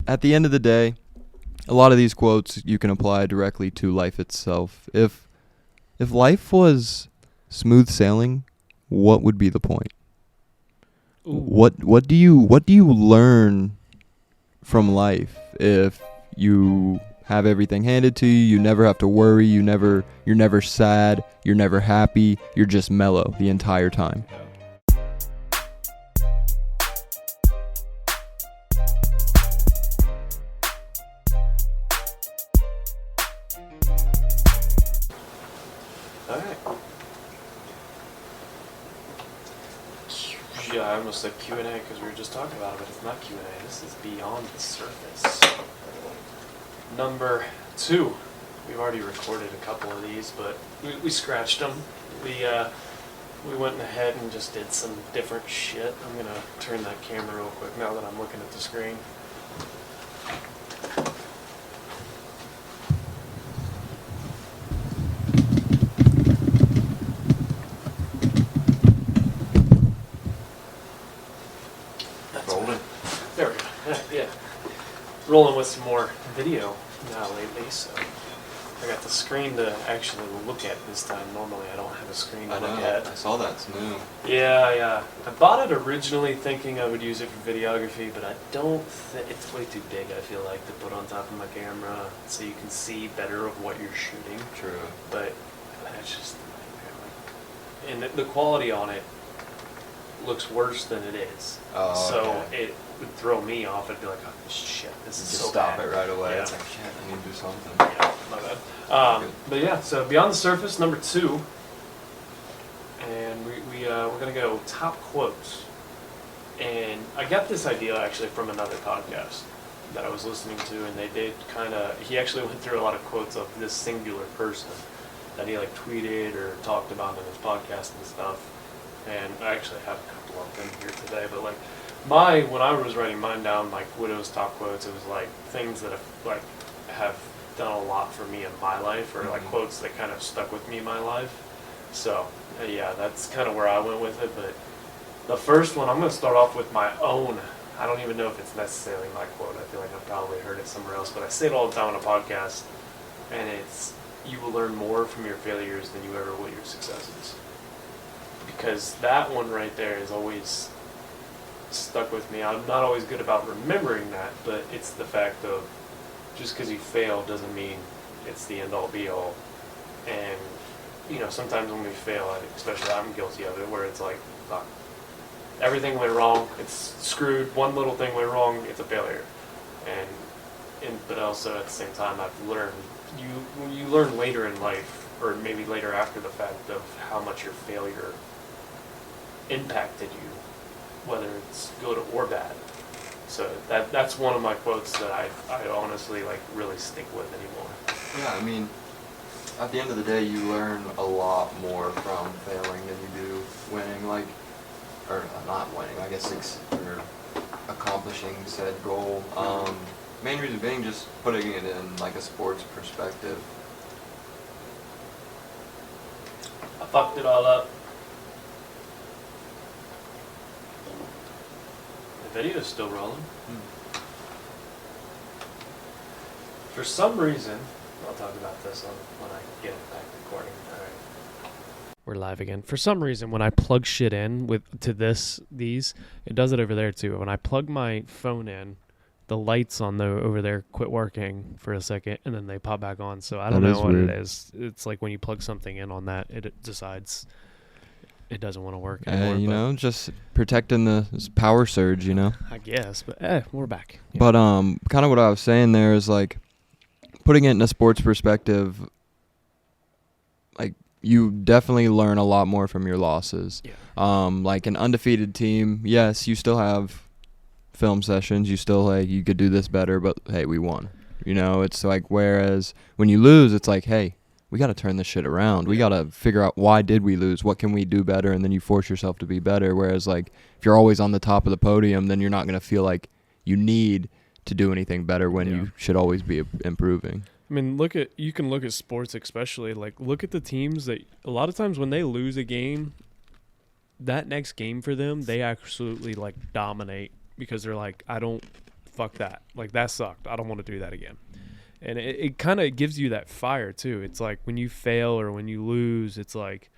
at the end of the day, a lot of these quotes you can apply directly to life itself. If life was smooth sailing, what would be the point? Ooh. What do you learn from life if you have everything handed to you? You never have to worry. You're never sad. You're never happy. You're just mellow the entire time. Yeah, I almost said Q&A because we were just talking about it, but it's not Q&A. This is Beyond the Surface. Number 2. We've already recorded a couple of these, but we scratched them. We went ahead and just did some different shit. I'm going to turn that camera real quick now that I'm looking at the screen. There we go. Yeah. Rolling with some more video now lately, so I got the screen to actually look at this time. Normally I don't have a screen to look at. I saw that's new. Yeah. I bought it originally thinking I would use it for videography, but I don't think it's way too big, I feel like, to put on top of my camera so you can see better of what you're shooting. True. But that's just, and the quality on it looks worse than it is. Oh, so okay. it would throw me off. I'd be like, oh, shit, this is Just so stop bad. it right away. Yeah. It's like, shit, I need to do something. Yeah, my bad. But yeah, so Beyond the Surface, number 2. And we're going to go top quotes. And I got this idea actually from another podcast that I was listening to, and they did he actually went through a lot of quotes of this singular person that he like tweeted or talked about in his podcast and stuff. And I actually have a couple of them here today, but like when I was writing mine down, like Widow's top quotes, it was like things that have done a lot for me in my life, or like quotes that kind of stuck with me in my life. So yeah, that's kind of where I went with it. But the first one, I'm going to start off with my own. I don't even know if it's necessarily my quote. I feel like I've probably heard it somewhere else, but I say it all the time on a podcast, and it's, you will learn more from your failures than you ever will your successes. Because that one right there is always stuck with me. I'm not always good about remembering that, but it's the fact of just because you fail doesn't mean it's the end all be all. And sometimes when we fail, especially I'm guilty of it, where it's like, fuck, everything went wrong, it's screwed, one little thing went wrong, it's a failure. But also at the same time, I've learned, you learn later in life, or maybe later after the fact, of how much your failure impacted you, whether it's good or bad. So that's one of my quotes that I honestly like really stick with anymore. Yeah, I mean, at the end of the day, you learn a lot more from failing than you do winning, or not winning, I guess, or accomplishing said goal. Main reason being just putting it in like a sports perspective. I fucked it all up. The video's still rolling. For some reason, I'll talk about this when I get it back recording. All right. We're live again. For some reason, when I plug shit in to these, it does it over there too. When I plug my phone in, the lights on over there quit working for a second, and then they pop back on. So I don't know what it is. It's like when you plug something in on that, it decides it doesn't want to work anymore. Just protecting the power surge, I guess, but we're back. Yeah. But kind of what I was saying there is like putting it in a sports perspective. Like you definitely learn a lot more from your losses. Yeah. Like an undefeated team, yes, you still have film sessions. You still you could do this better, but hey, we won. It's like, whereas when you lose, it's like, hey, we got to turn this shit around. We got to figure out why did we lose? What can we do better? And then you force yourself to be better. Whereas like if you're always on the top of the podium, then you're not going to feel like you need to do anything better when you should always be improving. I mean, you can look at sports, especially like look at the teams that a lot of times when they lose a game, that next game for them, they absolutely like dominate because they're like, I don't fuck that. Like, that sucked. I don't want to do that again. And it kind of gives you that fire, too. It's like when you fail or when you lose, it's like,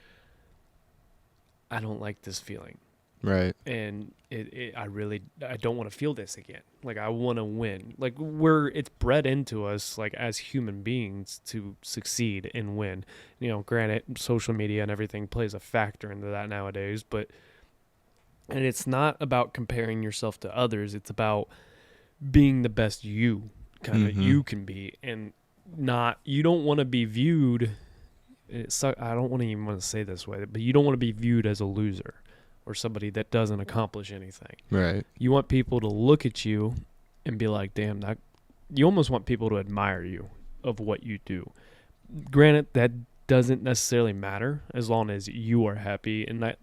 I don't like this feeling. Right. And I don't want to feel this again. Like, I want to win. Like, it's bred into us, like, as human beings to succeed and win. You know, granted, social media and everything plays a factor into that nowadays, and it's not about comparing yourself to others. It's about being the best you you can be, and you don't want to be viewed. I don't even want to say this way, but you don't want to be viewed as a loser or somebody that doesn't accomplish anything. Right. You want people to look at you and be like, damn, you almost want people to admire you of what you do. Granted, that doesn't necessarily matter as long as you are happy, and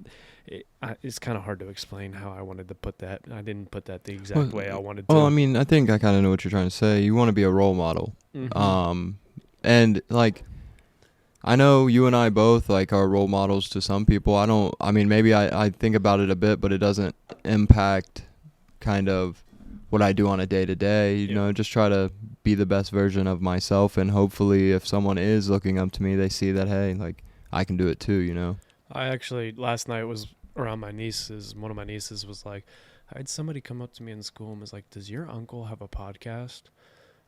it's kind of hard to explain how I wanted to put that. I didn't put that the exact way I wanted to. Well, I mean, I think I kind of know what you're trying to say. You want to be a role model. Mm-hmm. And like, I know you and I both like are role models to some people. Maybe I think about it a bit, but it doesn't impact kind of what I do on a day to day. You know, just try to be the best version of myself, and hopefully if someone is looking up to me, they see that, hey, like, I can do it too, you know? I actually, last night was around my nieces. One of my nieces was like, I had somebody come up to me in school and was like, does your uncle have a podcast?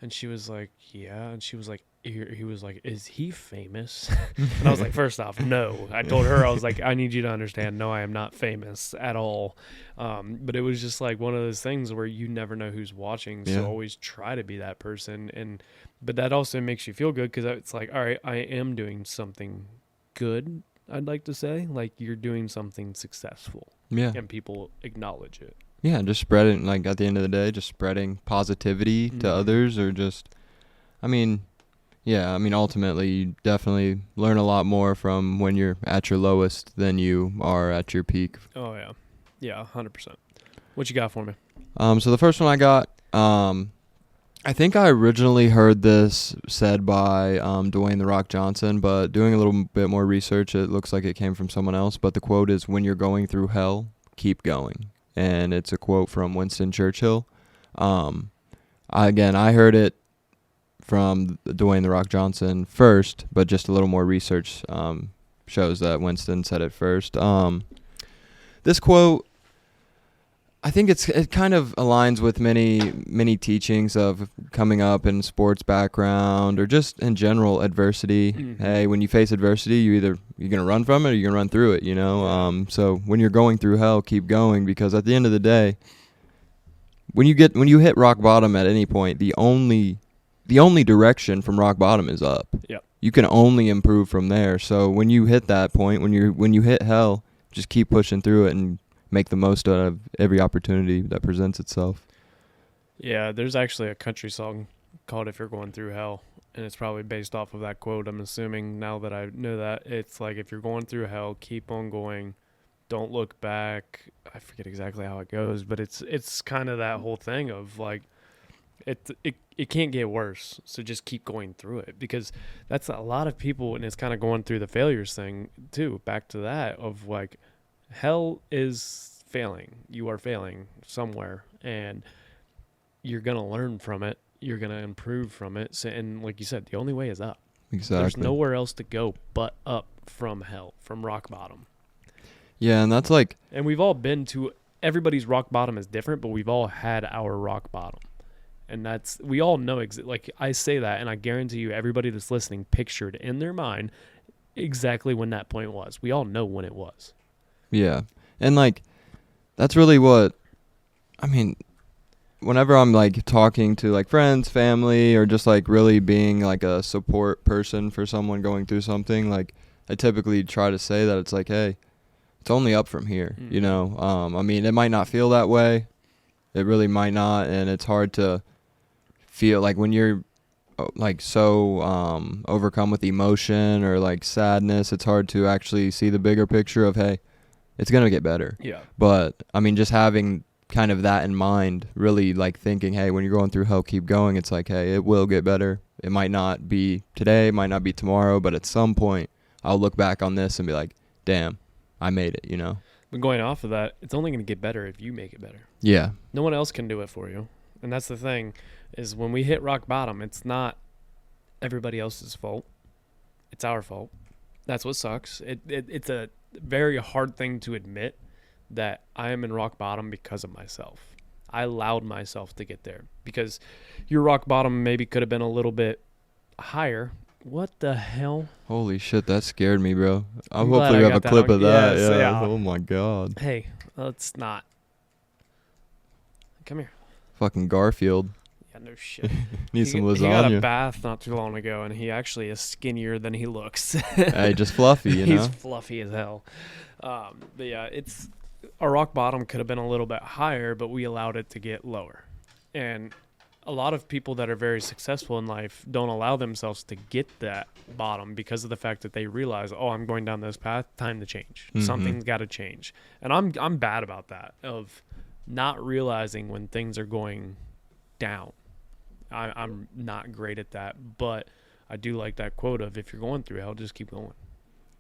And she was like, yeah. And she was like, he was like, is he famous? And I was like, first off, no. I told her, I was like, I need you to understand, no, I am not famous at all. But it was just like one of those things where you never know who's watching. So always try to be that person. But that also makes you feel good, because it's like, all right, I am doing something good, I'd like to say. Like, you're doing something successful. Yeah. And people acknowledge it. Yeah, just spreading, like, at the end of the day, just spreading positivity to others, or just, ultimately, you definitely learn a lot more from when you're at your lowest than you are at your peak. Oh, yeah. Yeah, 100%. What you got for me? So the first one I got, I think I originally heard this said by Dwayne "The Rock" Johnson, but doing a little bit more research, it looks like it came from someone else. But the quote is, "When you're going through hell, keep going." And it's a quote from Winston Churchill. I heard it from Dwayne "The Rock" Johnson first, but just a little more research shows that Winston said it first. This quote, I think it kind of aligns with many teachings of coming up in sports background, or just in general adversity. Mm-hmm. Hey, when you face adversity, you're gonna run from it or you're gonna run through it. You know. So when you're going through hell, keep going, because at the end of the day, when you hit rock bottom at any point, the only direction from rock bottom is up. Yep. You can only improve from there. So when you hit that point, when you hit hell, just keep pushing through it and make the most out of every opportunity that presents itself. Yeah, there's actually a country song called "If You're Going Through Hell," and it's probably based off of that quote. I'm assuming, now that I know that. It's like, if you're going through hell, keep on going. Don't look back. I forget exactly how it goes, but it's kind of that whole thing of like, it can't get worse, so just keep going through it, because that's a lot of people, and it's kind of going through the failures thing too. Back to that of like, hell is failing. You are failing somewhere, and you're going to learn from it. You're going to improve from it. So, and like you said, the only way is up. Exactly. There's nowhere else to go but up from hell, from rock bottom. Yeah, and that's like... And we've all been to... Everybody's rock bottom is different, but we've all had our rock bottom. And we all know, like I say that, and I guarantee you everybody that's listening pictured in their mind exactly when that point was. We all know when it was. Yeah. And like, that's really what, whenever I'm like talking to like friends, family, or just like really being like a support person for someone going through something, like I typically try to say that it's like, hey, it's only up from here, you know? It might not feel that way. It really might not. And it's hard to feel like when you're like so overcome with emotion or like sadness, it's hard to actually see the bigger picture of, hey, it's going to get better. Yeah. But, just having kind of that in mind, really like thinking, hey, when you're going through hell, keep going. It's like, hey, it will get better. It might not be today, it might not be tomorrow, but at some point I'll look back on this and be like, damn, I made it, you know? But going off of that, it's only going to get better if you make it better. Yeah. No one else can do it for you. And that's the thing, is when we hit rock bottom, it's not everybody else's fault. It's our fault. That's what sucks. It's a very hard thing to admit that I am in rock bottom because of myself. I allowed myself to get there because your rock bottom maybe could have been a little bit higher. What the hell? Holy shit, that scared me, bro. I I'm hope glad we I have got a that clip on- of that. yes, Yeah. yeah. Oh my god. Hey, let's not. Come here. Fucking Garfield. Yeah, no shit. Need some He got a lasagna. bath not too long ago, and he actually is skinnier than he looks. Hey, just fluffy, you He's know. fluffy as hell. But yeah, it's our rock bottom could have been a little bit higher, but we allowed it to get lower. And a lot of people that are very successful in life don't allow themselves to get that bottom because of the fact that they realize, oh, I'm going down this path, time to change. Mhm. Something's got to change. And I'm bad about that, of not realizing when things are going down. I'm not great at that, but I do like that quote of, if you're going through hell, just keep going.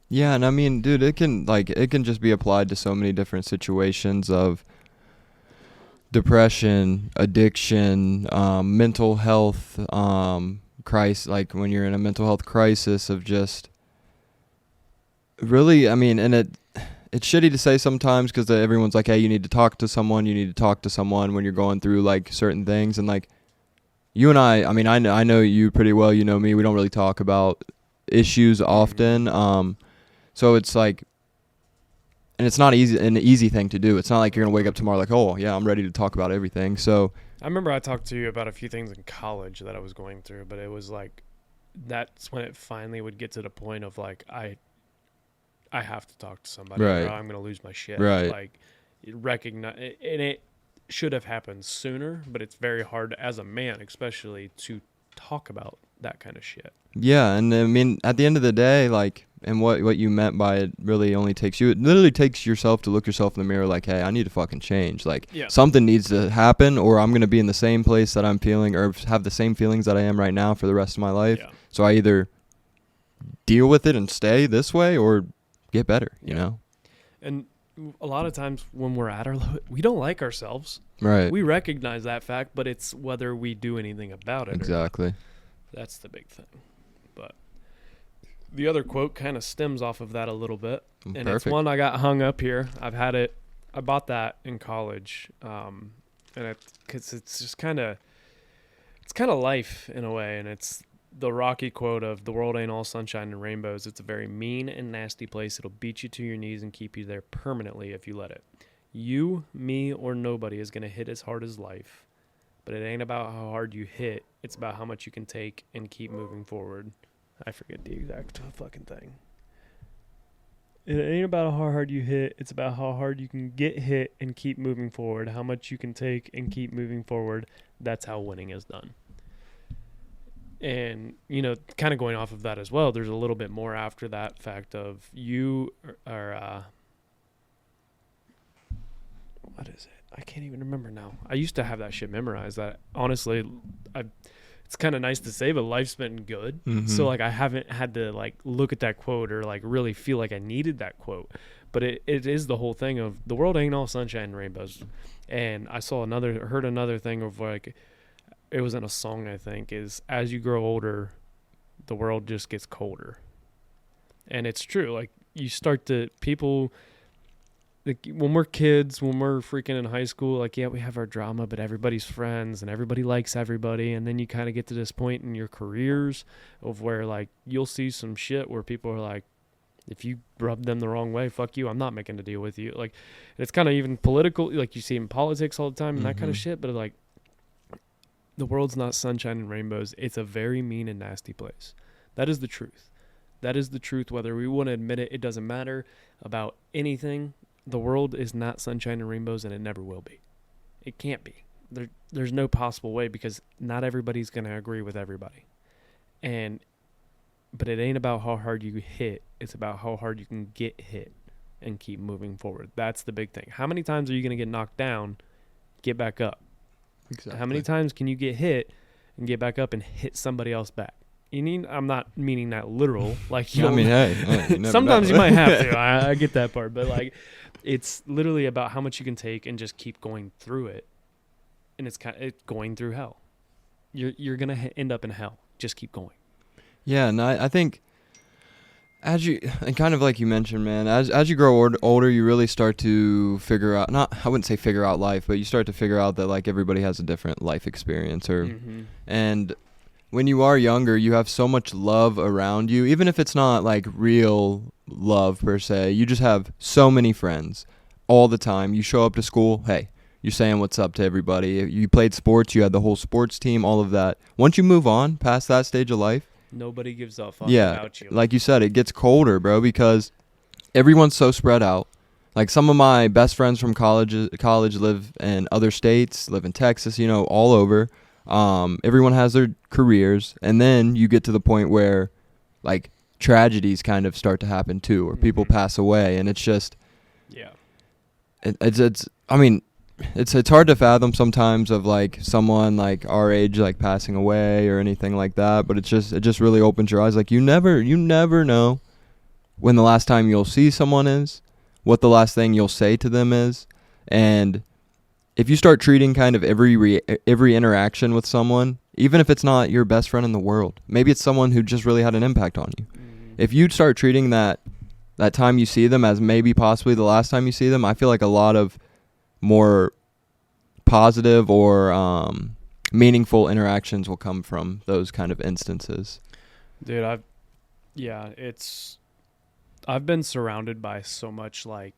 Yeah, and I mean, dude, it can just be applied to so many different situations of depression, addiction, mental health crisis. Like when you're in a mental health crisis, of just really, I mean, and it's shitty to say sometimes because everyone's like, hey, you need to talk to someone. You need to talk to someone when you're going through like certain things. And like you and I mean, I know you pretty well. You know me. We don't really talk about issues often. So it's like, and it's not an easy thing to do. It's not like you're going to wake up tomorrow like, oh, yeah, I'm ready to talk about everything. So I remember I talked to you about a few things in college that I was going through, but it was like, that's when it finally would get to the point of like, I have to talk to somebody, Right. or I'm going to lose my shit. Right. Like, recognize, and it should have happened sooner, but it's very hard as a man, especially, to talk about that kind of shit. yeah, and I mean, at the end of the day, like, and what you meant by it really only takes you, it literally takes yourself to look yourself in the mirror like, hey, I need to fucking change. Like, Yeah. something needs to happen, or I'm going to be in the same place that I'm feeling, or have the same feelings that I am right now for the rest of my life. Yeah. So I either deal with it and stay this way, or get better, you know? And a lot of times when we're at our low, we don't like ourselves. Right. We recognize that fact, but it's whether we do anything about it. Exactly. That's the big thing. But the other quote kind of stems off of that a little bit. And it's Perfect. one I got hung up here. I've had it. I bought that in college. And because it's just it's kind of life in a way. And it's the Rocky quote of, the world ain't all sunshine and rainbows. It's a very mean and nasty place. It'll beat you to your knees and keep you there permanently if you let it. You, me, or nobody is going to hit as hard as life. But it ain't about how hard you hit. It's about how much you can take and keep moving forward. I forget the exact fucking thing. It ain't about how hard you hit. It's about how hard you can get hit and keep moving forward. How much you can take and keep moving forward. That's how winning is done. And, you know, kind of going off of that as well, there's a little bit more after that fact of you are what is it? I can't even remember now. I used to have that shit memorized. That honestly, it's kind of nice to say, but life's been good. Mhm. So like, I haven't had to like look at that quote or like really feel like I needed that quote. But it is the whole thing of, the world ain't all sunshine and rainbows. And I heard another thing of like, it was in a song, I think, is, as you grow older, the world just gets colder. And it's true. Like, you start to, people, like, when we're kids, when we're freaking in high school, like, yeah, we have our drama, but everybody's friends and everybody likes everybody. And then you kind of get to this point in your careers of where, like, you'll see some shit where people are like, if you rub them the wrong way, fuck you, I'm not making a deal with you. Like, it's kind of even political, like you see in politics all the time and that kind of Mhm. shit. But like, the world's not sunshine and rainbows. It's a very mean and nasty place. That is the truth. That is the truth. Whether we want to admit it, it doesn't matter about anything. The world is not sunshine and rainbows, and it never will be. It can't be. There's no possible way, because not everybody's going to agree with everybody. But it ain't about how hard you hit. It's about how hard you can get hit and keep moving forward. That's the big thing. How many times are you going to get knocked down, get back up? Exactly. How many times can you get hit and get back up and hit somebody else back? I'm not meaning that literal. Like, I mean, hey, you never sometimes know. you might have to. I get that part, but like, it's literally about how much you can take and just keep going through it and it's going through hell. You're gonna end up in hell. Just keep going. Yeah, and I think as you, and kind of like you mentioned, man, as you grow older, you really start to figure out, I wouldn't say figure out life, but you start to figure out that like everybody has a different life experience, and when you are younger, you have so much love around you, even if it's not like real love per se. You just have so many friends all the time. You show up to school, hey, you're saying what's up to everybody. You played sports, you had the whole sports team, all of that. Once you move on past that stage of life, nobody gives a fuck yeah, about you. Like you said, it gets colder, bro, because everyone's so spread out. Like some of my best friends from college live in other states, live in Texas, all over. Everyone has their careers, and then you get to the point where like tragedies kind of start to happen too, or people pass away, and it's just it's hard to fathom sometimes of like someone like our age like passing away or anything like that, but it just really opens your eyes. Like you never know when the last time you'll see someone is, what the last thing you'll say to them is, and if you start treating kind of every interaction with someone, even if it's not your best friend in the world, maybe it's someone who just really had an impact on you. If you start treating that time you see them as maybe possibly the last time you see them, I feel like a lot of more positive or meaningful interactions will come from those kind of instances. Dude, I've been surrounded by so much like,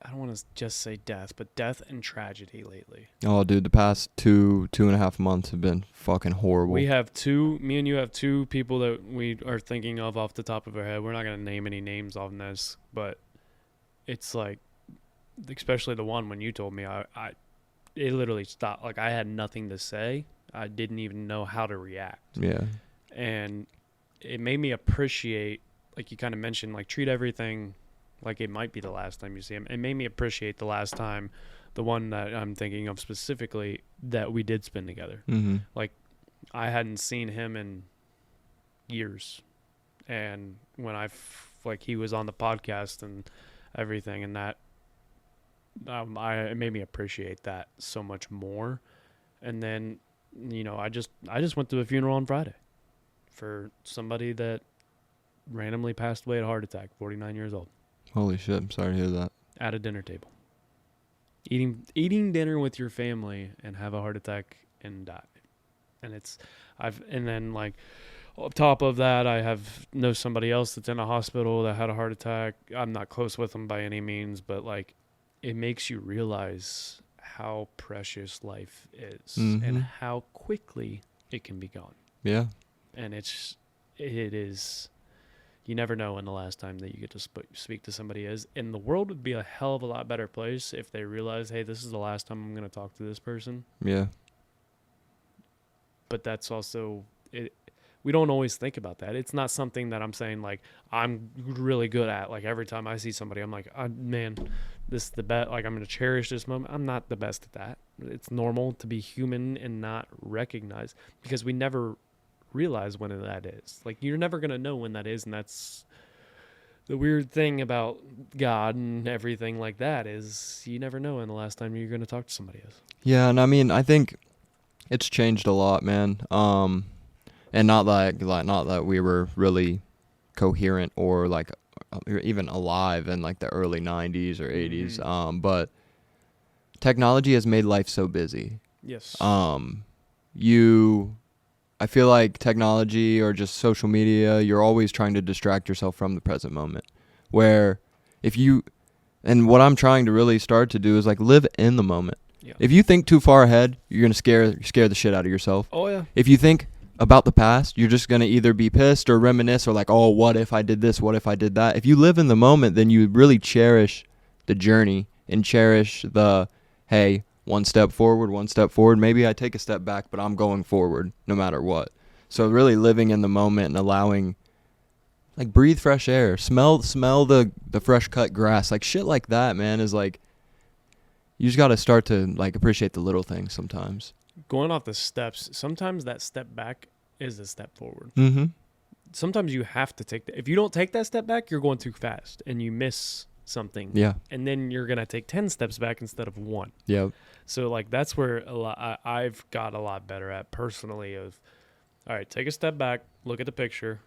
I don't want to just say death, but death and tragedy lately. Oh, dude, the past 2.5 months have been fucking horrible. Me and you have two people that we are thinking of off the top of our head. We're not going to name any names on this, but it's like, especially the one when you told me, it literally stopped. Like I had nothing to say. I didn't even know how to react. Yeah. And it made me appreciate, like you kind of mentioned, like treat everything like it might be the last time you see him. It made me appreciate the last time, the one that I'm thinking of specifically, that we did spend together. Mm-hmm. Like I hadn't seen him in years. And when like he was on the podcast and everything, and that it made me appreciate that so much more. And then, I just went to a funeral on Friday for somebody that randomly passed away at a heart attack, 49 years old. Holy shit, I'm sorry to hear that. At a dinner table. Eating dinner with your family and have a heart attack and die. And then like on top of that, I know somebody else that's in a hospital that had a heart attack. I'm not close with them by any means, but like it makes you realize how precious life is and how quickly it can be gone. Yeah. And it is, you never know when the last time that you get to speak to somebody is. And the world would be a hell of a lot better place if they realize, hey, this is the last time I'm going to talk to this person. Yeah. But that's also, we don't always think about that. It's not something that I'm saying like I'm really good at. Like every time I see somebody, I'm like, man, this is the best. Like I'm going to cherish this moment. I'm not the best at that. It's normal to be human and not recognize, because we never realize when that is. Like you're never going to know when that is. And that's the weird thing about God and everything like that, is you never know when the last time you're going to talk to somebody is. Yeah. And I mean, I think it's changed a lot, man. And not that we were really coherent or like even alive in like the early 90s or 80s. But technology has made life so busy. Yes. I feel like technology or just social media, you're always trying to distract yourself from the present moment. Where and what I'm trying to really start to do is like live in the moment. Yeah. If you think too far ahead, you're going to scare the shit out of yourself. Oh, yeah. If you think about the past, you're just going to either be pissed or reminisce or like, oh, what if I did this? What if I did that? If you live in the moment, then you really cherish the journey and cherish the, hey, one step forward. Maybe I take a step back, but I'm going forward no matter what. So really living in the moment and allowing, like, breathe fresh air, smell the fresh cut grass, like shit like that, man, is like, you just got to start to like appreciate the little things sometimes. Going off the steps, sometimes that step back is a step forward. Mm-hmm. Sometimes you have to if you don't take that step back, you're going too fast and you miss something. Yeah. And then you're going to take 10 steps back instead of 1. Yep. So like that's where I've got a lot better at personally of, all right, take a step back, look at the picture.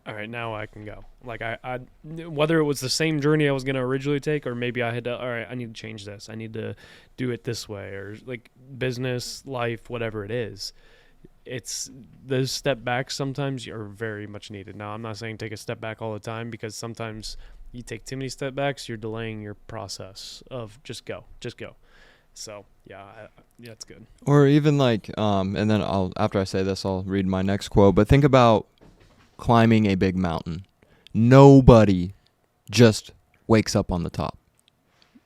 All right, now I can go. Like I whether it was the same journey I was going to originally take, or maybe I had to, all right, I need to change this. I need to do it this way, or like business, life, whatever it is. It's those step backs sometimes are very much needed. Now, I'm not saying take a step back all the time, because sometimes you take too many step backs, you're delaying your process of just go. So yeah, that's good. Or even like, and then after I say this, I'll read my next quote. But think about climbing a big mountain. Nobody just wakes up on the top.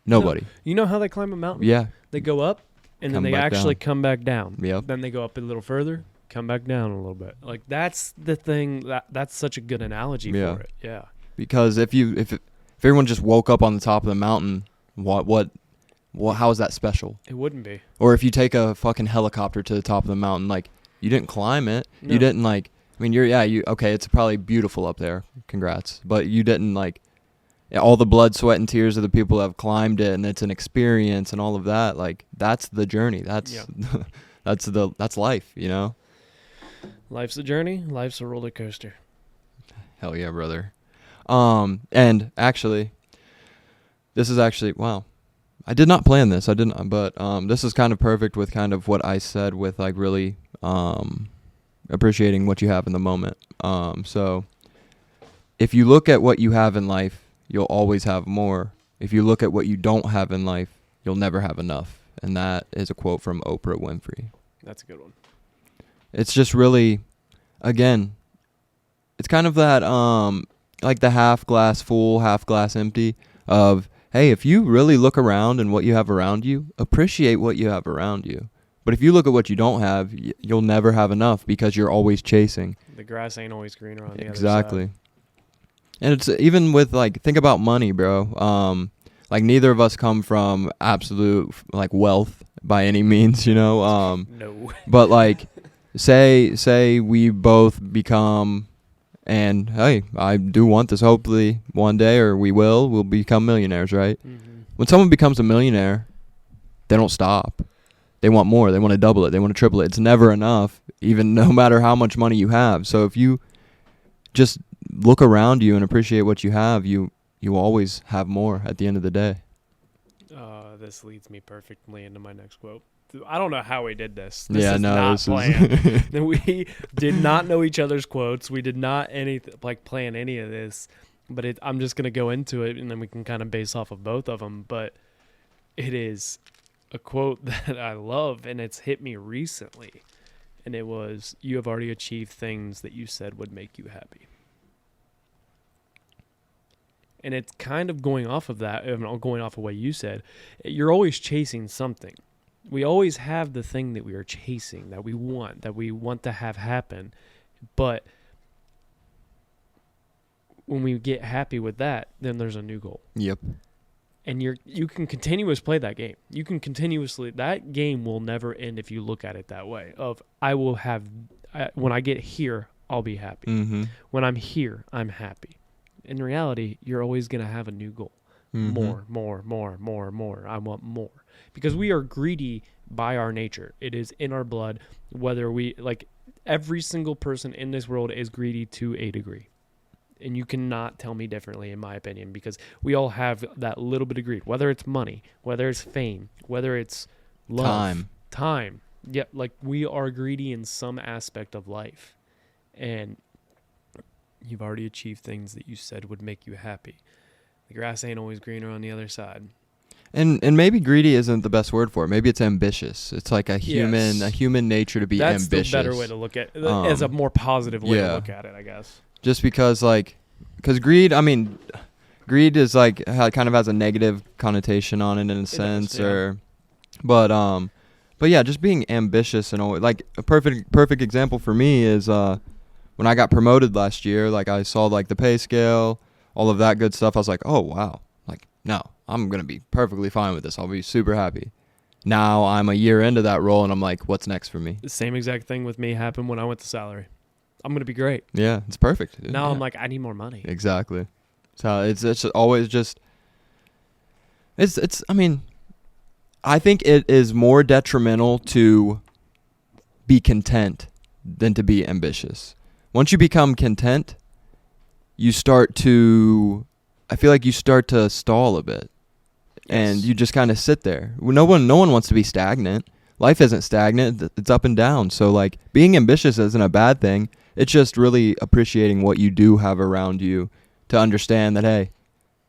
Nobody. No. You know how they climb a mountain? Yeah. They go up, and then Come they back actually down. come back down. Yep. Then they go up a little further, come back down a little bit. Like that's the thing. That's such a good analogy Yeah. for it. Yeah. Because if everyone just woke up on the top of the mountain, what how is that special? It wouldn't be. Or if you take a fucking helicopter to the top of the mountain, like you didn't climb it. No. You didn't like. I mean, okay. It's probably beautiful up there. Congrats, but you didn't like all the blood, sweat, and tears of the people that have climbed it, and it's an experience and all of that. Like that's the journey. That's Yeah. that's life. You know. Life's a journey. Life's a roller coaster. Hell yeah, brother. And actually, this is actually wow. I did not plan this. I didn't, but this is kind of perfect with kind of what I said with like really appreciating what you have in the moment. So if you look at what you have in life, you'll always have more. If you look at what you don't have in life, you'll never have enough. And that is a quote from Oprah Winfrey. That's a good one. It's just really, again, it's kind of that like the half glass full, half glass empty of, hey, if you really look around and what you have around you, appreciate what you have around you. But if you look at what you don't have, you'll never have enough because you're always chasing. The grass ain't always greener on the Exactly. other side. And it's even with like, think about money, bro. Like neither of us come from absolute like wealth by any means, you know. No. But like, say we both become, and hey, I do want this. Hopefully one day, or we'll become millionaires, right? Mm-hmm. When someone becomes a millionaire, they don't stop. They want more. They want to double it. They want to triple it. It's never enough, even no matter how much money you have. So if you just look around you and appreciate what you have, you always have more at the end of the day. This leads me perfectly into my next quote. I don't know how we did this. Yeah, is no, not this planned. We did not know each other's quotes. We did not plan any of this. But I'm just gonna go into it, and then we can kind of base off of both of them. But it is a quote that I love, and it's hit me recently. And it was, "You have already achieved things that you said would make you happy." And it's kind of going off of that, going off of what you said. You're always chasing something. We always have the thing that we are chasing, that we want to have happen. But when we get happy with that, then there's a new goal. Yep. And you can continuously play that game. That game will never end if you look at it that way. When I get here, I'll be happy. Mm-hmm. When I'm here, I'm happy. In reality, you're always going to have a new goal. Mm-hmm. More. I want more. Because we are greedy by our nature. It is in our blood. Whether every single person in this world is greedy to a degree. And you cannot tell me differently, in my opinion, because we all have that little bit of greed. Whether it's money, whether it's fame, whether it's love. Time. Yeah, like we are greedy in some aspect of life. And you've already achieved things that you said would make you happy. The grass ain't always greener on the other side. And maybe greedy isn't the best word for it. Maybe it's ambitious. It's like a human nature to be ambitious. That's the better way to look at it. As a more positive way to look at it, I guess. Just because greed, I mean, greed is like kind of has a negative connotation on it in a sense, but yeah, just being ambitious and all. Like a perfect example for me is when I got promoted last year. Like I saw like the pay scale, all of that good stuff. I was like, oh wow, like no, I'm gonna be perfectly fine with this. I'll be super happy. Now I'm a year into that role, and I'm like, what's next for me? The same exact thing with me happened when I went to salary. I'm gonna be great. Yeah, it's perfect. Now yeah. I'm like, I need more money. Exactly. So it's always just it's I mean, I think it is more detrimental to be content than to be ambitious. Once you become content, I feel like you start to stall a bit. And Yes. you just kind of sit there. No one wants to be stagnant. Life isn't stagnant. It's up and down. So like being ambitious isn't a bad thing. It's just really appreciating what you do have around you to understand that, hey,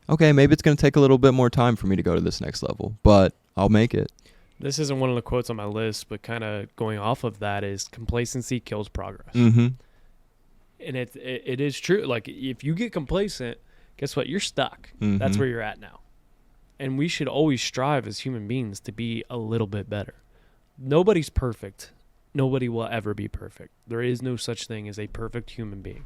okay, maybe it's going to take a little bit more time for me to go to this next level, but I'll make it. This isn't one of the quotes on my list, but kind of going off of that is complacency kills progress. Mm-hmm. And it is true. Like if you get complacent, guess what? You're stuck. Mm-hmm. That's where you're at now. And we should always strive as human beings to be a little bit better. Nobody's perfect. Nobody will ever be perfect. There is no such thing as a perfect human being.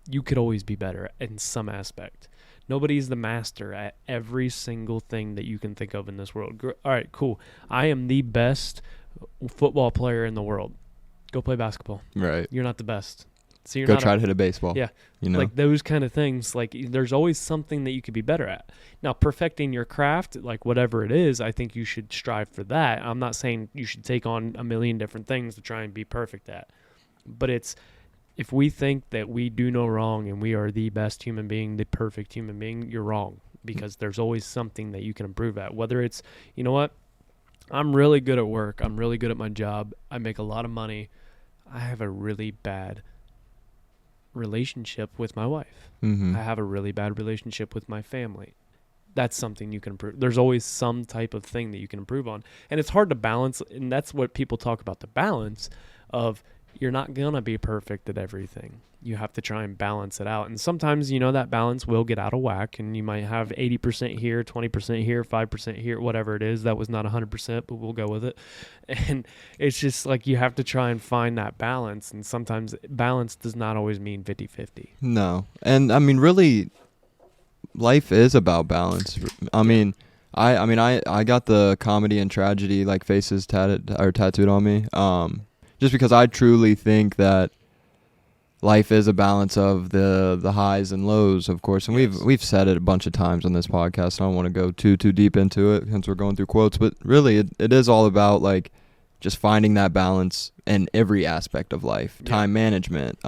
You could always be better in some aspect. Nobody's the master at every single thing that you can think of in this world. All right, cool. I am the best football player in the world. Go play basketball. Right. You're not the best. So you're Go not try to hit a baseball. Yeah. You know? Like those kind of things, like there's always something that you could be better at. Now, perfecting your craft, like whatever it is, I think you should strive for that. I'm not saying you should take on a million different things to try and be perfect at. But it's, if we think that we do no wrong and we are the best human being, the perfect human being, you're wrong, because there's always something that you can improve at. Whether it's, you know what, I'm really good at work. I'm really good at my job. I make a lot of money. I have a really bad relationship with my wife. Mm-hmm. I have a really bad relationship with my family. That's something you can improve. There's always some type of thing that you can improve on. And it's hard to balance, and that's what people talk about, the balance of you're not going to be perfect at everything. You have to try and balance it out. And sometimes, you know, that balance will get out of whack, and you might have 80% here, 20% here, 5% here, whatever it is. That was not 100%, but we'll go with it. And it's just like you have to try and find that balance. And sometimes balance does not always mean 50-50. No. And I mean, really, life is about balance. I mean, I got the comedy and tragedy like faces tattooed on me. Just because I truly think that life is a balance of the highs and lows, of course. And Yes. we've said it a bunch of times on this podcast. I don't want to go too deep into it since we're going through quotes, but really it is all about like just finding that balance in every aspect of life. Yeah. Time management,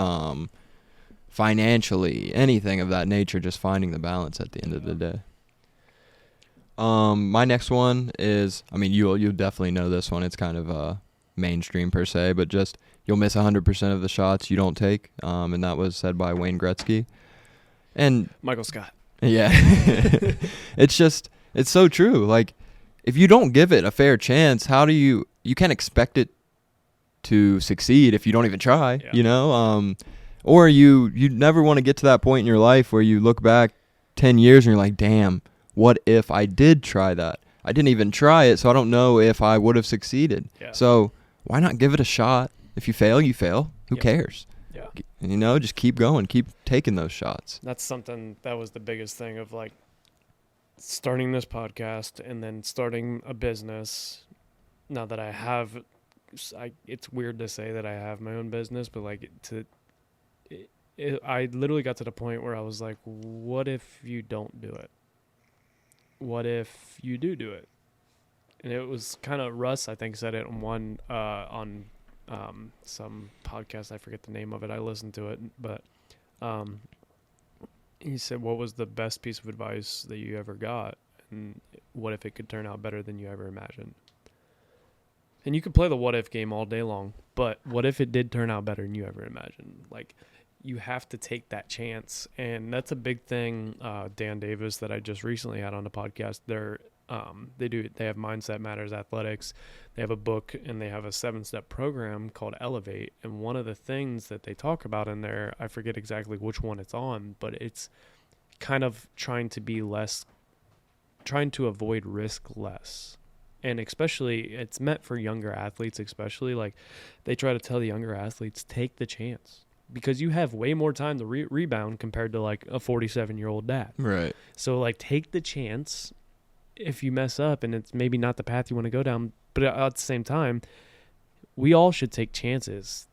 financially, anything of that nature, just finding the balance at the end of the day. My next one is, I mean, you'll definitely know this one. It's kind of mainstream per se, but just you'll miss 100% of the shots you don't take, and that was said by Wayne Gretzky. And Michael Scott. yeah, it's so true. Like, if you don't give it a fair chance, how do you can't expect it to succeed if you don't even try, Yeah. you know? Or you never want to get to that point in your life where you look back 10 years and you're like, damn, what if I did try that? I didn't even try it, so I don't know if I would have succeeded. Yeah. So why not give it a shot? If you fail, you fail. Who Yeah. cares? Yeah. You know, just keep going, keep taking those shots. That's something that was the biggest thing of like starting this podcast and then starting a business. Now that I have, it's weird to say that I have my own business, but like I literally got to the point where I was like, what if you don't do it? What if you do it? And it was kind of Russ, I think, said it on some podcast. I forget the name of it. I listened to it, but he said, what was the best piece of advice that you ever got? And what if it could turn out better than you ever imagined? And you could play the what if game all day long, but what if it did turn out better than you ever imagined? Like, you have to take that chance. And that's a big thing. Dan Davis, that I just recently had on the podcast, they have Mindset Matters Athletics. They have a book and they have a 7-step program called Elevate. And one of the things that they talk about in there, I forget exactly which one it's on, but it's kind of trying to avoid risk less. And especially, it's meant for younger athletes, especially. Like, they try to tell the younger athletes, take the chance. Because you have way more time to rebound compared to, like, a 47-year-old dad. Right. So, like, take the chance if you mess up and it's maybe not the path you want to go down. But at the same time, we all should take chances.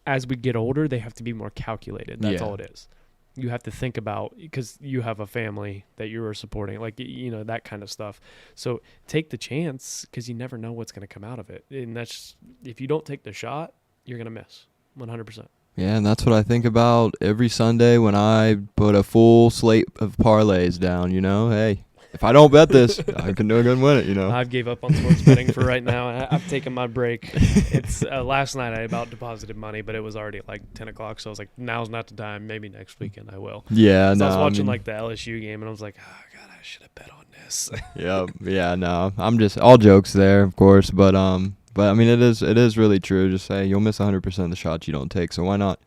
As we get older, they have to be more calculated. That's Yeah. all it is. you have to think about, because you have a family that you are supporting, like, that kind of stuff. So take the chance, because you never know what's going to come out of it. And that's, if you don't take the shot, you're going to miss 100%. Yeah, and that's what I think about every Sunday when I put a full slate of parlays down, Hey, if I don't bet this, I can go and win it, I've gave up on sports betting for right now. I've taken my break. It's last night I about deposited money, but it was already like 10 o'clock, so I was like, now's not the time. Maybe next weekend I will. Yeah, So no. I was watching like the LSU game, and I was like, oh, God, I should have bet on this. Yeah, no. I'm just, all jokes there, of course, but I mean, it is really true. Just say you'll miss 100% of the shots you don't take, so why not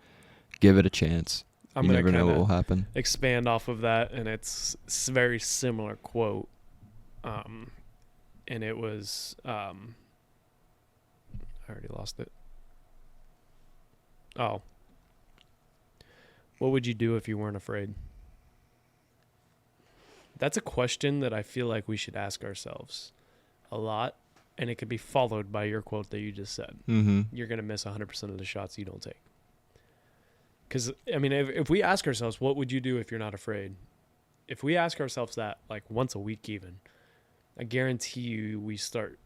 give it a chance? I'm You going to never know what will happen. expand off of that, and it's a very similar quote. And it was, I already lost it. Oh. What would you do if you weren't afraid? That's a question that I feel like we should ask ourselves a lot, and it could be followed by your quote that you just said. Mm-hmm. You're going to miss 100% of the shots you don't take. Because, I mean, if we ask ourselves, what would you do if you're not afraid? If we ask ourselves that, like, once a week even, I guarantee you we start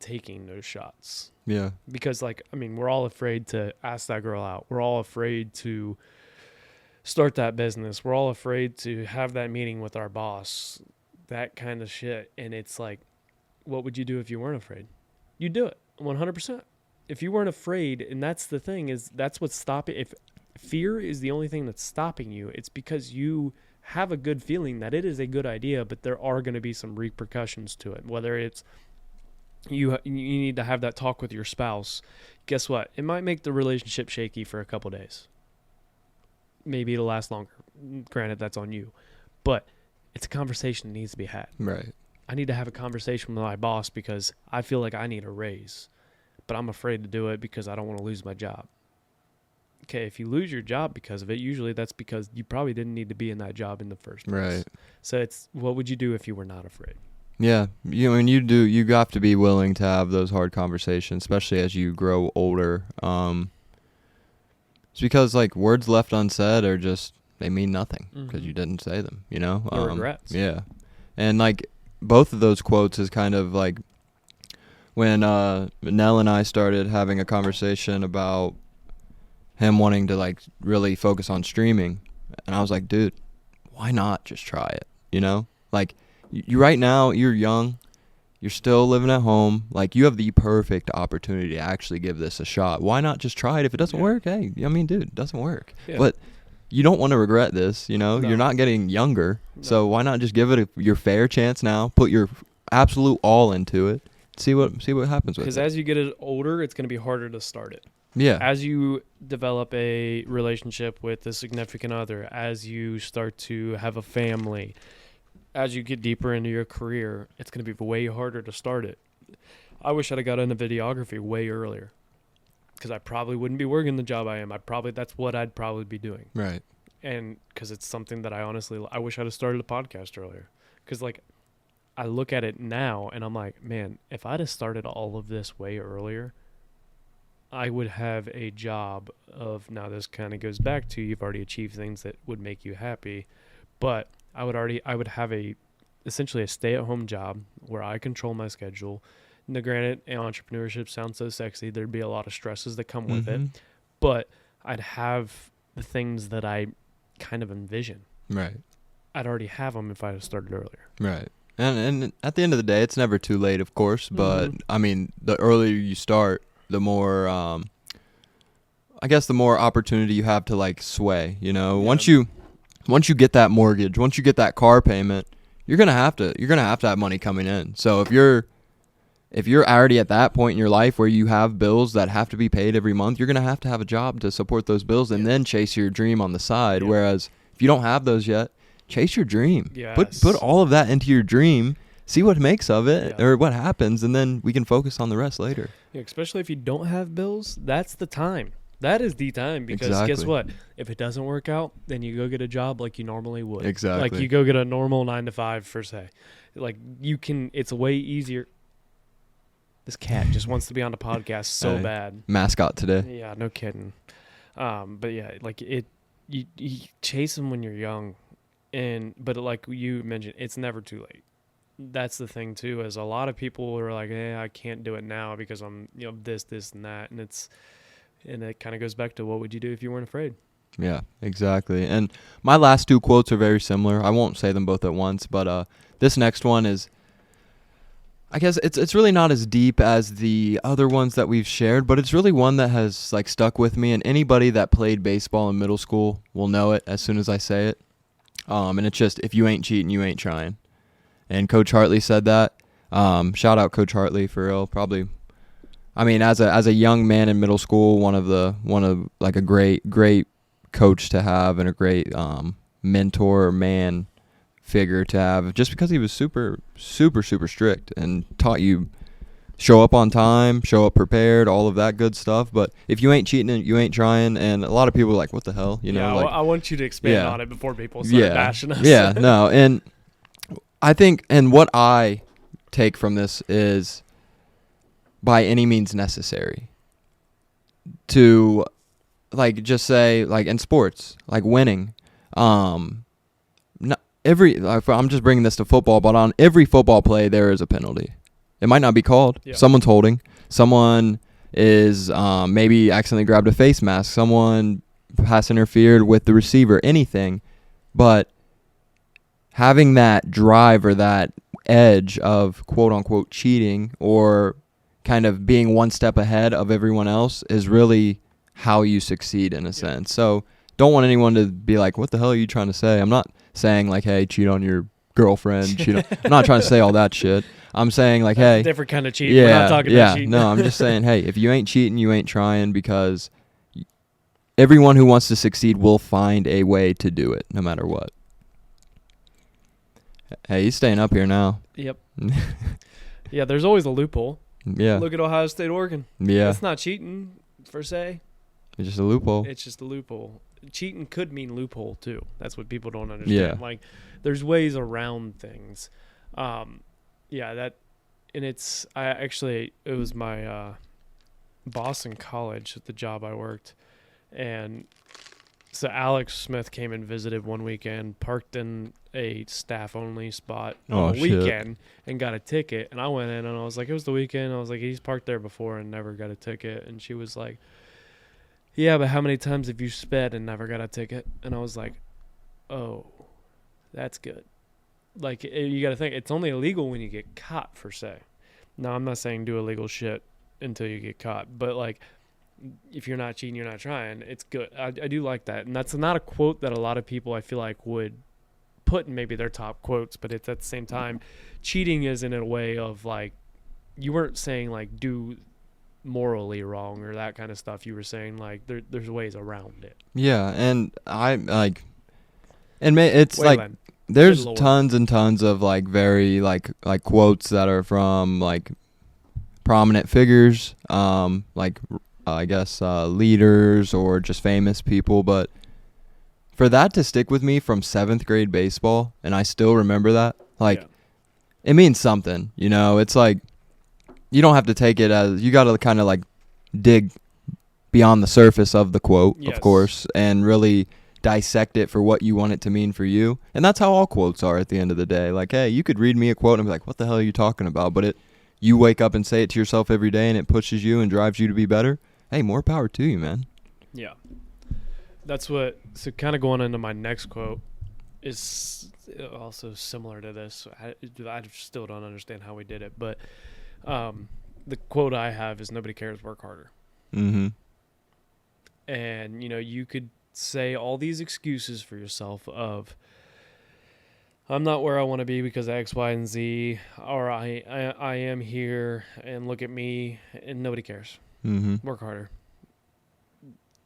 taking those shots. Yeah. Because, like, I mean, we're all afraid to ask that girl out. We're all afraid to start that business. We're all afraid to have that meeting with our boss, that kind of shit. And it's like, what would you do if you weren't afraid? You'd do it 100%. If you weren't afraid, and that's the thing, is that's what's stopping. If fear is the only thing that's stopping you, it's because you have a good feeling that it is a good idea, but there are going to be some repercussions to it. Whether it's you need to have that talk with your spouse. Guess what? It might make the relationship shaky for a couple days. Maybe it'll last longer. Granted, that's on you. But it's a conversation that needs to be had. Right. I need to have a conversation with my boss because I feel like I need a raise, but I'm afraid to do it because I don't want to lose my job. Okay, if you lose your job because of it, usually that's because you probably didn't need to be in that job in the first place. Right. So it's, what would you do if you were not afraid? Yeah, you have to be willing to have those hard conversations, especially as you grow older. It's because, like, words left unsaid are just, they mean nothing because you didn't say them, No regrets. Yeah. And, like, both of those quotes is kind of like when Nell and I started having a conversation about him wanting to, like, really focus on streaming. And I was like, dude, why not just try it, Like, you right now, you're young. You're still living at home. Like, you have the perfect opportunity to actually give this a shot. Why not just try it? If it doesn't work, hey, I mean, dude, it doesn't work. Yeah. But you don't want to regret this, No. You're not getting younger. No. So why not just give it your fair chance now? Put your absolute all into it. See what happens with it. Because as you get older, it's going to be harder to start it. Yeah. As you develop a relationship with a significant other, as you start to have a family, as you get deeper into your career, it's going to be way harder to start it. I wish I'd have got into videography way earlier, because I probably wouldn't be working the job I am. That's what I'd probably be doing. Right. And because it's something that I wish I'd have started a podcast earlier. Because, like, I look at it now and I'm like, man, if I'd have started all of this way earlier, I would have a job of, now this kind of goes back to, you've already achieved things that would make you happy, but I would have essentially a stay-at-home job where I control my schedule. Now, granted, entrepreneurship sounds so sexy. There'd be a lot of stresses that come with it, but I'd have the things that I kind of envision. Right. I'd already have them if I had started earlier. Right. And at the end of the day, it's never too late, of course, but I mean, the earlier you start, the more, I guess, the more opportunity you have to, like, sway. Yeah. Once you get that mortgage, once you get that car payment, you're gonna have to have money coming in. So if you're already at that point in your life where you have bills that have to be paid every month, you're gonna have to have a job to support those bills and then chase your dream on the side. Yeah. Whereas if you don't have those yet, chase your dream. Yes. Put all of that into your dream. See what makes of it or what happens, and then we can focus on the rest later. Yeah, especially if you don't have bills, that's the time. That is the time, because guess what? If it doesn't work out, then you go get a job like you normally would. Exactly. Like you go get a normal 9-to-5 per se. Like it's way easier. This cat just wants to be on the podcast so bad. Mascot today. Yeah, no kidding. But yeah, like you chase them when you're young, but like you mentioned, it's never too late. That's the thing too, is a lot of people are like, I can't do it now because I'm, this and that, and it kind of goes back to what would you do if you weren't afraid? Yeah, exactly. And my last two quotes are very similar. I won't say them both at once, but this next one is, I guess it's really not as deep as the other ones that we've shared, but it's really one that has like stuck with me, and anybody that played baseball in middle school will know it as soon as I say it. And it's just, if you ain't cheating, you ain't trying. And Coach Hartley said that. Shout out Coach Hartley for real. Probably, I mean, as a young man in middle school, one of like a great coach to have, and a great mentor or man figure to have, just because he was super strict and taught you show up on time, show up prepared, all of that good stuff. But if you ain't cheating, you ain't trying. And a lot of people are like, what the hell? I want you to expand on it before people start bashing us. Yeah, no. And I think, and what I take from this is, by any means necessary, to like just say, like in sports, like winning, I'm just bringing this to football, but on every football play there is a penalty. It might not be called. Yeah. Someone's holding. Someone is maybe accidentally grabbed a face mask. Someone pass interfered with the receiver. Anything, but having that drive or that edge of quote unquote cheating, or kind of being one step ahead of everyone else, is really how you succeed in a sense. So don't want anyone to be like, what the hell are you trying to say? I'm not saying like, hey, cheat on your girlfriend. I'm not trying to say all that shit. I'm saying like, That's hey, a different kind of cheating. We're not talking about cheating. No, I'm just saying, hey, if you ain't cheating, you ain't trying, because everyone who wants to succeed will find a way to do it, no matter what. Hey, he's staying up here now. Yep. Yeah, there's always a loophole. Yeah. Look at Ohio State, Oregon. Yeah. It's not cheating, per se. It's just a loophole. It's just a loophole. Cheating could mean loophole, too. That's what people don't understand. Yeah. Like, there's ways around things. It was my boss in college at the job I worked. And so Alex Smith came and visited one weekend, parked in a staff-only spot on the weekend, and got a ticket. And I went in, and I was like, it was the weekend. I was like, he's parked there before and never got a ticket. And she was like, yeah, but how many times have you sped and never got a ticket? And I was like, oh, that's good. Like, you got to think, it's only illegal when you get caught, per se. Now, I'm not saying do illegal shit until you get caught, but, like, if you're not cheating, you're not trying. It's good. I do like that. And that's not a quote that a lot of people, I feel like, would put in maybe their top quotes, but it's at the same time, cheating is in a way of, like, you weren't saying, like, do morally wrong or that kind of stuff. You were saying, like, there's ways around it. Yeah, and it's Wayland. like, there's tons and tons of like very like quotes that are from like prominent figures, like I guess leaders or just famous people, but for that to stick with me from 7th grade baseball, and I still remember that, like, it means something, It's like, you don't have to take it as, you got to kind of like dig beyond the surface of the quote, of course, and really dissect it for what you want it to mean for you. And that's how all quotes are at the end of the day. Like, hey, you could read me a quote and be like, what the hell are you talking about? But you wake up and say it to yourself every day, and it pushes you and drives you to be better. Hey, more power to you, man. Yeah. So kind of going into my next quote is also similar to this. I still don't understand how we did it, but the quote I have is, nobody cares, work harder. Mm-hmm. And, you could say all these excuses for yourself of, I'm not where I want to be because of X, Y, and Z, or I am here, and look at me, and nobody cares. Mm-hmm. Work harder.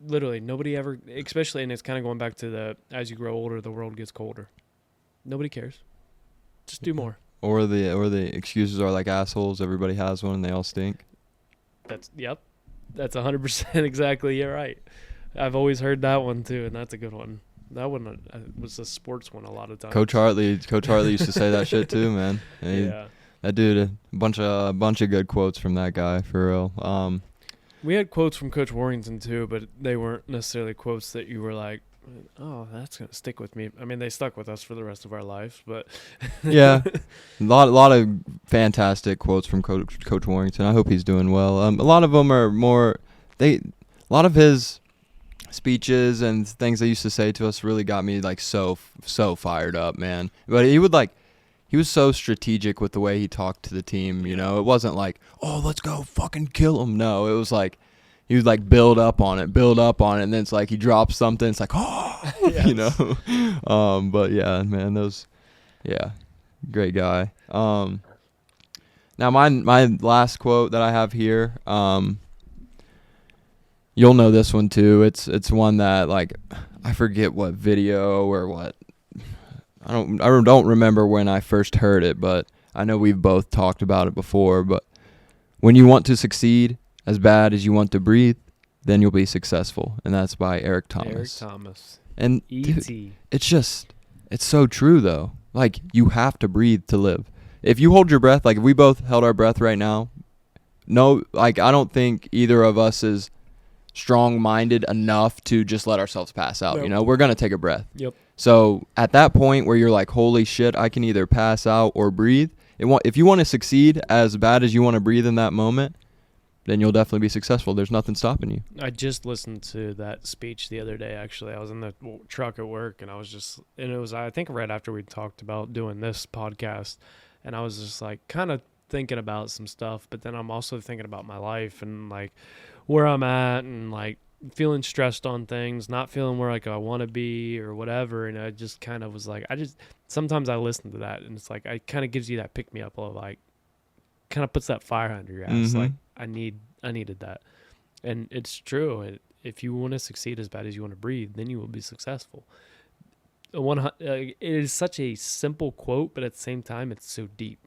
Literally, nobody ever, especially, and it's kind of going back to as you grow older, the world gets colder. Nobody cares. Just do more. Or the excuses are like assholes. Everybody has one, and they all stink. That's 100% exactly. You're right. I've always heard that one too, and that's a good one. That one was a sports one a lot of times. Coach Hartley used to say that shit too, man. Yeah. That dude, a bunch of good quotes from that guy, for real. We had quotes from Coach Warrington too, but they weren't necessarily quotes that you were like, Oh, that's gonna stick with me. I mean, they stuck with us for the rest of our lives, but Yeah, lot of fantastic quotes from Coach Warrington. I hope he's doing well. A lot of them are more a lot of his speeches and things they used to say to us really got me like so fired up, man. But he was so strategic with the way he talked to the team. You know, it wasn't like, oh, let's go fucking kill him. No, it was like he would like build up on it, and then it's like he drops something. It's like, oh, Yes. you know. But yeah, man, great guy. Now my last quote that I have here, you'll know this one too. It's one that like I forget what video or what. I don't remember when I first heard it, but I know we've both talked about it before. But when you want to succeed as bad as you want to breathe, then you'll be successful. And that's by Eric Thomas. Eric Thomas. And E.T. dude, it's so true though. Like you have to breathe to live. If you hold your breath, like if we both held our breath right now, no, like I don't think either of us is strong-minded enough to just let ourselves pass out. Nope. You know, we're gonna take a breath. Yep. So at that point where you're like, holy shit, I can either pass out or breathe. If you want to succeed as bad as you want to breathe in that moment, then you'll definitely be successful. There's nothing stopping you. I just listened to that speech the other day, actually. I was in the truck at work, and it was, I think, right after we talked about doing this podcast, and I was just, like, kind of thinking about some stuff, but then I'm also thinking about my life and, like, where I'm at and, like, feeling stressed on things, not feeling where, like, I want to be or whatever, and I just kind of was like, sometimes I listen to that, and it's, like, it kind of gives you that pick-me-up of, like, kind of puts that fire under your ass, Mm-hmm. like, I needed that. And it's true. If you want to succeed as bad as you want to breathe, then you will be successful. It is such a simple quote, but at the same time, it's so deep.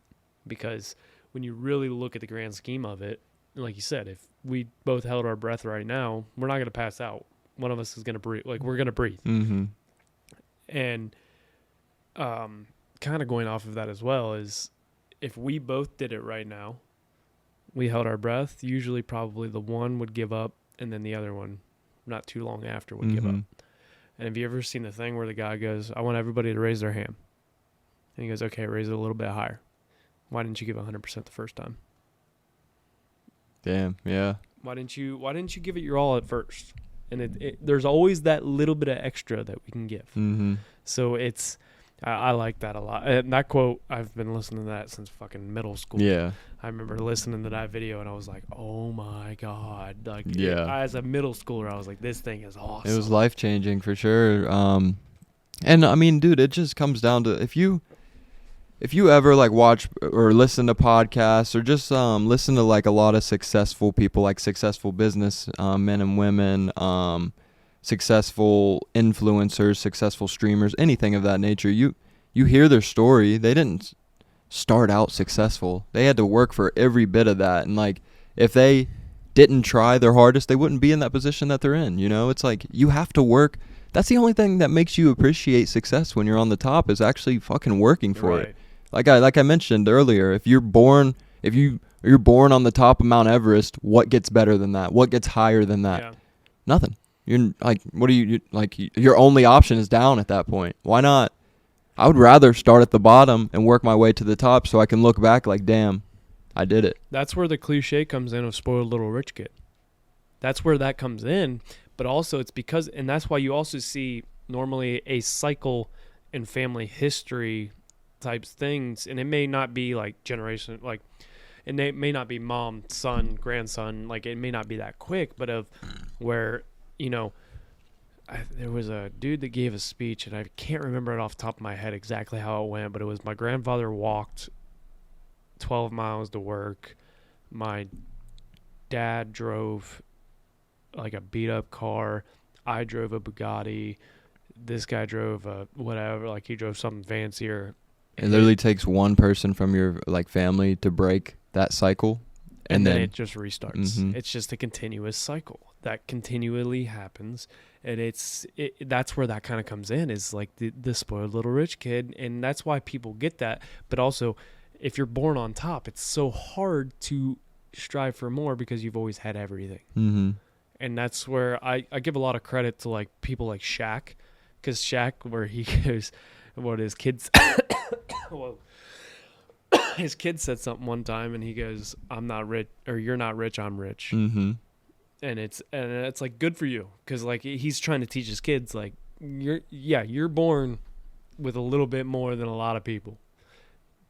Because when you really look at the grand scheme of it, like you said, if we both held our breath right now, we're not going to pass out. One of us is going to breathe. Like, we're going to breathe. Mm-hmm. And kind of going off of that as well is if we both did it right now, we held our breath, usually probably the one would give up and then the other one not too long after would give up. And have you ever seen the thing where the guy goes, I want everybody to raise their hand? And he goes, okay, raise it a little bit higher. Why didn't you give 100% the first time? Damn, yeah. Why didn't you give it your all at first? And there's always that little bit of extra that we can give. Mm-hmm. So I like that a lot. And that quote, I've been listening to that since fucking middle school. Yeah. I remember listening to that video and I was like, oh my God. Like, Yeah. as a middle schooler, I was like, this thing is awesome. It was life-changing for sure. And I mean, dude, it just comes down to if you ever like watch or listen to podcasts or just listen to like a lot of successful people, like successful business men and women, successful influencers, successful streamers, anything of that nature, you hear their story. They didn't start out successful. They had to work for every bit of that. And like if they didn't try their hardest, they wouldn't be in that position that they're in. You know, it's like you have to work. That's the only thing that makes you appreciate success when you're on the top is actually fucking working for it. Like I mentioned earlier, if you're born on the top of Mount Everest, what gets better than that? What gets higher than that? Yeah. Nothing. You're like, what do you like? Your only option is down at that point. Why not? I would rather start at the bottom and work my way to the top so I can look back like, damn, I did it. That's where the cliche comes in of spoiled little rich kid. That's where that comes in. But also it's because, and that's why you also see normally a cycle in family history types things. And it may not be like generation, like, and it may not be mom, son, grandson. Like it may not be that quick, but of where, you know, there was a dude that gave a speech, and I can't remember it off the top of my head exactly how it went, but it was my grandfather walked 12 miles to work. My dad drove like a beat up car. I drove a Bugatti. This guy drove a whatever, like he drove something fancier. It literally takes one person from your like family to break that cycle. And then it just restarts. Mm-hmm. It's just a continuous cycle that continually happens. And that's where that kind of comes in, is like the spoiled little rich kid. And that's why people get that. But also, if you're born on top, it's so hard to strive for more because you've always had everything. Mm-hmm. And that's where I give a lot of credit to like people like Shaq Because Shaq, where he goes, what his kids, whoa. His kid said something one time, and he goes, "I'm not rich, or you're not rich. I'm rich." Mm-hmm. And it's like good for you, because like he's trying to teach his kids like you're born with a little bit more than a lot of people,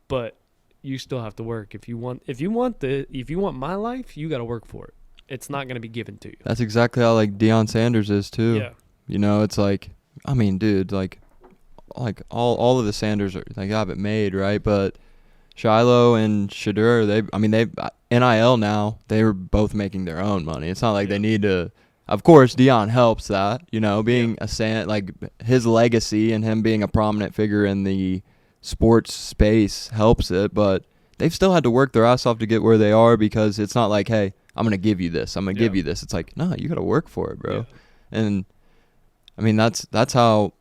but you still have to work if you want my life, you got to work for it. It's not going to be given to you. That's exactly how like Deion Sanders is too. Yeah. You know, it's like, I mean, dude, like all of the Sanders are like have it made, right? But Shiloh and Shadur, they NIL now, they were both making their own money. It's not like they need to. Of course, Deion helps that, you know, being like his legacy and him being a prominent figure in the sports space helps it, but they've still had to work their ass off to get where they are, because it's not like, hey, I'm going to give you this. I'm going to give you this. It's like, no, you got to work for it, bro. Yeah. And I mean, that's how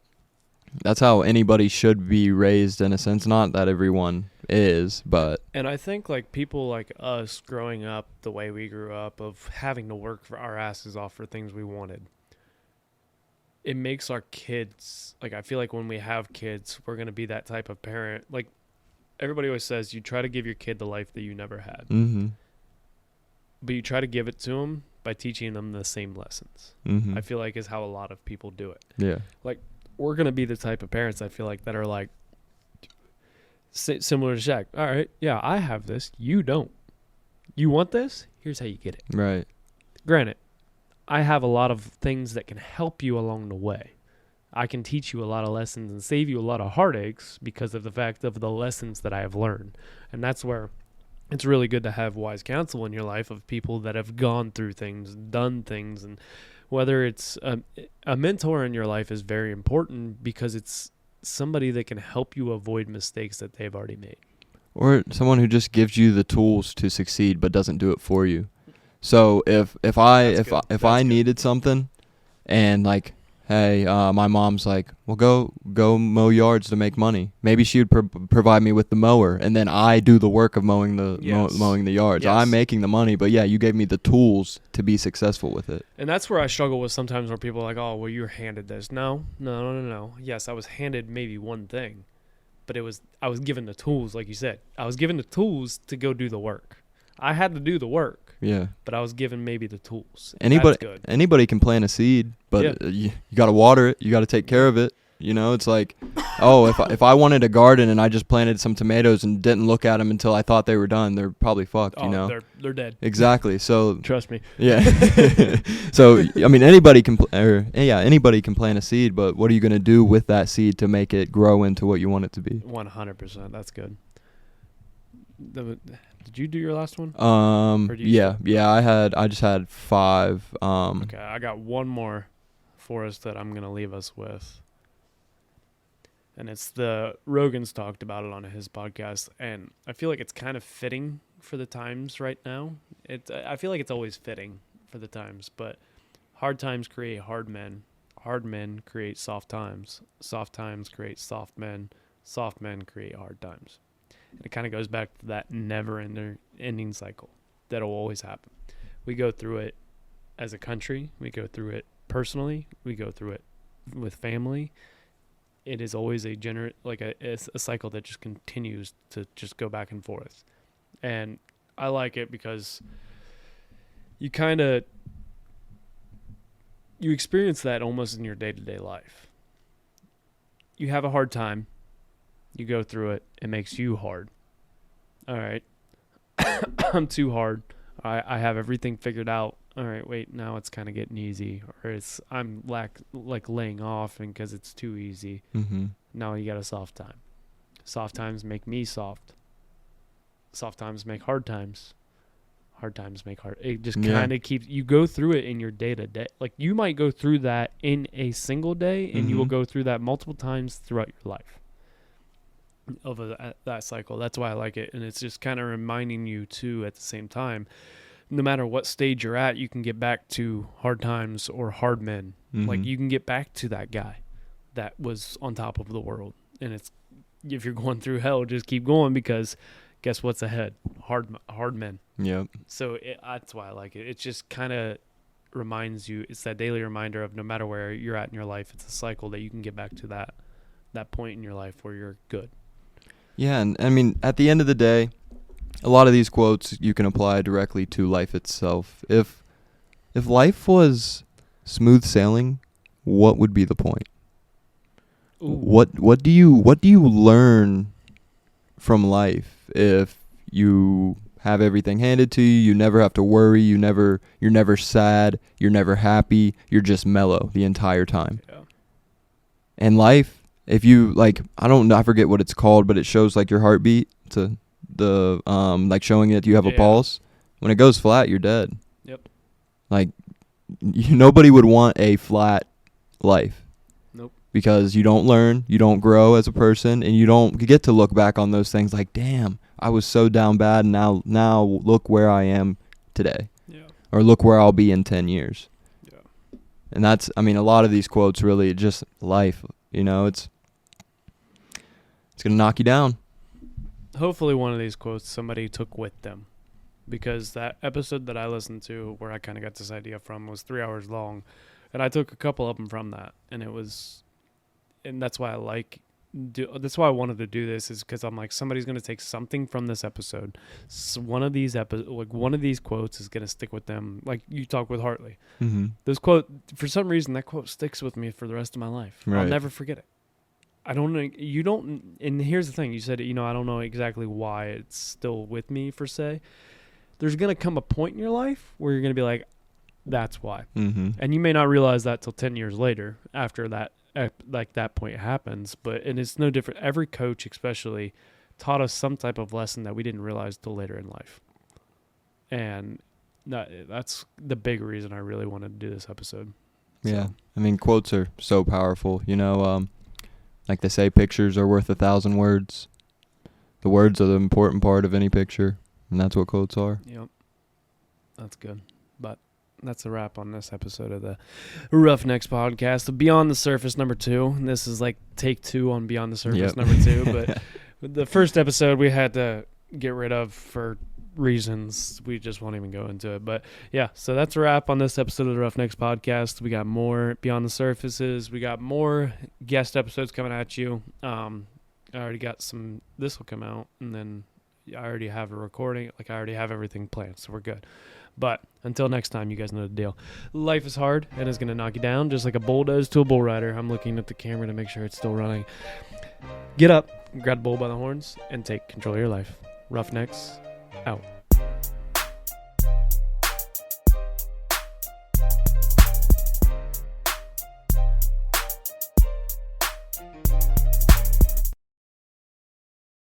anybody should be raised, in a sense. Not that everyone is, but. And I think like people like us growing up the way we grew up, of having to work for our asses off for things we wanted, it makes our kids, like, I feel like when we have kids, we're going to be that type of parent. Like everybody always says, you try to give your kid the life that you never had. Mm-hmm. But you try to give it to them by teaching them the same lessons. Mm-hmm. I feel like is how a lot of people do it. Yeah. Like we're going to be the type of parents, I feel like, that are like similar to Shaq. All right, yeah, I have this. You don't. You want this? Here's how you get it. Right. Granted, I have a lot of things that can help you along the way. I can teach you a lot of lessons and save you a lot of heartaches because of the fact of the lessons that I have learned. And that's where it's really good to have wise counsel in your life of people that have gone through things, done things. And whether it's a mentor in your life is very important, because it's somebody that can help you avoid mistakes that they've already made. Or someone who just gives you the tools to succeed but doesn't do it for you. So if I needed something, and like, hey, my mom's like, well, go mow yards to make money. Maybe she would provide me with the mower, and then I do the work of mowing the yards. Yes. I'm making the money, but yeah, you gave me the tools to be successful with it. And that's where I struggle with sometimes, where people are like, oh, well, you were handed this. No. Yes, I was handed maybe one thing, but I was given the tools, like you said. I was given the tools to go do the work. I had to do the work. Yeah. But I was given maybe the tools. Anybody can plant a seed, but you got to water it. You got to take care of it. You know, it's like, oh, if I wanted a garden and I just planted some tomatoes and didn't look at them until I thought they were done, they're probably fucked. Oh, you know, they're dead. Exactly. So trust me. Yeah. So I mean, anybody can plant a seed, but what are you going to do with that seed to make it grow into what you want it to be? 100%. That's good. Did you do your last one? Yeah. I just had 5. Okay, I got one more for us that I'm gonna leave us with, and it's Rogan's talked about it on his podcast, and I feel like it's kind of fitting for the times right now. I feel like it's always fitting for the times, but hard times create hard men. Hard men create soft times. Soft times create soft men. Soft men create hard times. And it kind of goes back to that never-ending cycle that'll always happen. We go through it as a country. We go through it personally. We go through it with family. It is always a cycle that just continues to just go back and forth. And I like it because you experience that almost in your day-to-day life. You have a hard time. You go through it. It makes you hard. All right. I'm too hard. I have everything figured out. All right, wait, now it's kind of getting easy. Or I'm laying off and because it's too easy. Mm-hmm. Now you got a soft time. Soft times make me soft. Soft times make hard times. Hard times make hard. It just kind of keeps, you go through it in your day-to-day. Like you might go through that in a single day, and you will go through that multiple times throughout your life. Of that cycle. That's why I like it. And it's just kind of reminding you too, at the same time, no matter what stage you're at, you can get back to hard times or hard men. Mm-hmm. Like you can get back to that guy that was on top of the world. And it's, if you're going through hell, just keep going, because guess what's ahead? Hard men. Yep. So that's why I like it. It's just kind of reminds you, it's that daily reminder of no matter where you're at in your life, it's a cycle that you can get back to that point in your life where you're good. Yeah, and I mean, at the end of the day, a lot of these quotes you can apply directly to life itself. If life was smooth sailing, what would be the point? Ooh. What do you learn from life if you have everything handed to you? You never have to worry. You're never sad. You're never happy. You're just mellow the entire time. Yeah. And life, if you I forget what it's called, but it shows like your heartbeat to the like showing that you have a Yeah. pulse. When it goes flat, you're dead. Yep. Like nobody would want a flat life. Nope. Because you don't learn, you don't grow as a person, and you don't get to look back on those things like, damn, I was so down bad, and now look where I am today. Yeah. Or look where I'll be in 10 years. Yeah. And that's, I mean, a lot of these quotes really just life, it's going to knock you down. Hopefully one of these quotes somebody took with them, because that episode that I listened to where I kind of got this idea from was 3 hours long, and I took a couple of them from that, and that's why that's why I wanted to do this, is because I'm like, somebody's going to take something from this episode. So one of these quotes is going to stick with them. Like you talk with Hartley, those quote, for some reason that quote sticks with me for the rest of my life. Right. I'll never forget it. I don't know. You don't. And here's the thing. You said, I don't know exactly why it's still with me, per se. There's going to come a point in your life where you're going to be like, that's why. Mm-hmm. And you may not realize that till 10 years later after that, that point happens. And it's no different. Every coach especially taught us some type of lesson that we didn't realize till later in life. And that's the big reason I really wanted to do this episode. Yeah. So. I mean, quotes are so powerful, like they say, pictures are worth 1,000 words. The words are the important part of any picture, and that's what quotes are. Yep. That's good. But that's a wrap on this episode of the Roughnecks podcast. Beyond the Surface number 2. This is like take 2 on Beyond the Surface number 2. But the first episode we had to get rid of for reasons we just won't even go into it. But yeah, so that's a wrap on this episode of the Roughnecks podcast. We got more Beyond the Surfaces. We got more guest episodes coming at you. I already got this will come out, and then I already have a recording. Like, I already have everything planned, so we're good. But until next time, you guys know the deal. Life is hard, and it's going to knock you down just like a bull does to a bull rider. I'm looking at the camera to make sure it's still running. Get up, grab the bull by the horns, and take control of your life. Roughnecks, out.